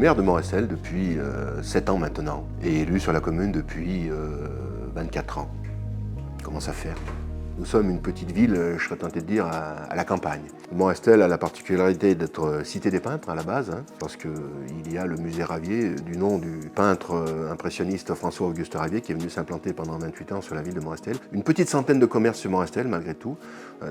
maire de Montrestel depuis 7 ans maintenant et élu sur la commune depuis 24 ans. Comment ça faire? Nous sommes une petite ville, je serais tenté de dire, à la campagne. Montrestel a la particularité d'être cité des peintres à la base, parce qu'il y a le musée Ravier du nom du peintre impressionniste François-Auguste Ravier qui est venu s'implanter pendant 28 ans sur la ville de Montrestel. Une petite centaine de commerces sur Montrestel malgré tout,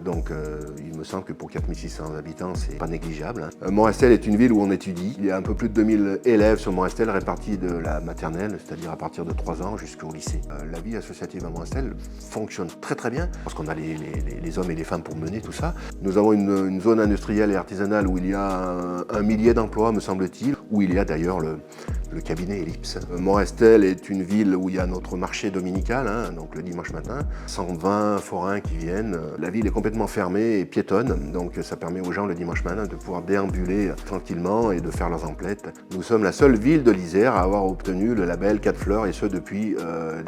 donc il me semble que pour 4600 habitants c'est pas négligeable. Montrestel est une ville où on étudie. Il y a un peu plus de 2000 élèves sur Montrestel répartis de la maternelle, c'est-à-dire à partir de 3 ans jusqu'au lycée. La vie associative à Montrestel fonctionne très très bien parce qu'on a les hommes et les femmes pour mener tout ça. Nous avons une zone industrielle et artisanale où il y a un millier d'emplois, me semble-t-il, où il y a d'ailleurs le cabinet Ellipse. Montrestel est une ville où il y a notre marché dominical, donc le dimanche matin, 120 forains qui viennent. La ville est complètement fermée et piétonne, donc ça permet aux gens le dimanche matin de pouvoir déambuler tranquillement et de faire leurs emplettes. Nous sommes la seule ville de l'Isère à avoir obtenu le label 4 fleurs et ce depuis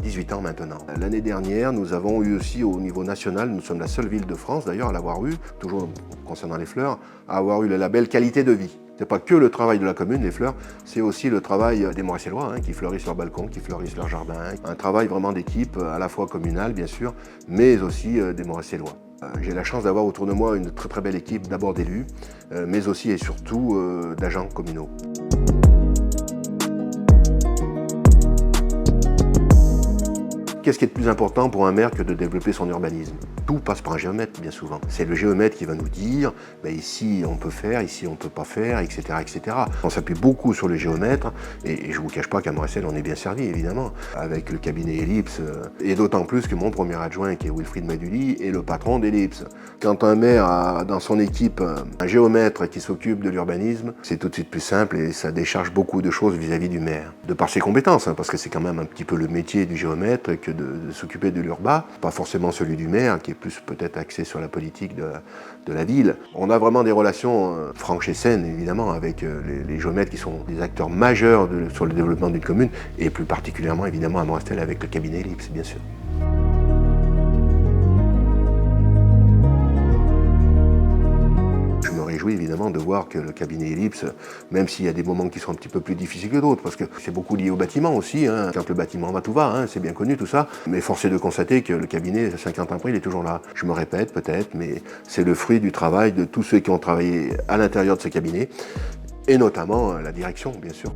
18 ans maintenant. L'année dernière, nous avons eu aussi au niveau national, nous sommes la seule ville de France d'ailleurs à l'avoir eu, toujours concernant les fleurs, à avoir eu le label qualité de vie. Ce n'est pas que le travail de la commune, les fleurs, c'est aussi le travail des Montrestellois qui fleurissent leur balcon, qui fleurissent leur jardin. Un travail vraiment d'équipe, à la fois communal bien sûr, mais aussi des Montrestellois. J'ai la chance d'avoir autour de moi une très très belle équipe, d'abord d'élus, mais aussi et surtout d'agents communaux. Qu'est-ce qui est de plus important pour un maire que de développer son urbanisme? Tout passe par un géomètre, bien souvent. C'est le géomètre qui va nous dire ici on peut faire, ici on ne peut pas faire, etc., etc. On s'appuie beaucoup sur le géomètre et je ne vous cache pas qu'à Montrestel on est bien servi, évidemment, avec le cabinet Ellipse, et d'autant plus que mon premier adjoint, qui est Wilfried Maduli, est le patron d'Ellipse. Quand un maire a dans son équipe un géomètre qui s'occupe de l'urbanisme, c'est tout de suite plus simple et ça décharge beaucoup de choses vis-à-vis du maire. De par ses compétences, parce que c'est quand même un petit peu le métier du géomètre que de s'occuper de l'urbain, pas forcément celui du maire, qui est plus peut-être axé sur la politique de la ville. On a vraiment des relations franches et saines, évidemment, avec les géomètres qui sont des acteurs majeurs sur le développement d'une commune, et plus particulièrement, évidemment, à Montrestel avec le cabinet Ellipse, bien sûr. Évidemment de voir que le cabinet Ellipse, même s'il y a des moments qui sont un petit peu plus difficiles que d'autres, parce que c'est beaucoup lié au bâtiment aussi, quand le bâtiment va, tout va, c'est bien connu tout ça, mais force est de constater que le cabinet, 50 ans après, il est toujours là. Je me répète peut-être, mais c'est le fruit du travail de tous ceux qui ont travaillé à l'intérieur de ce cabinet, et notamment la direction, bien sûr.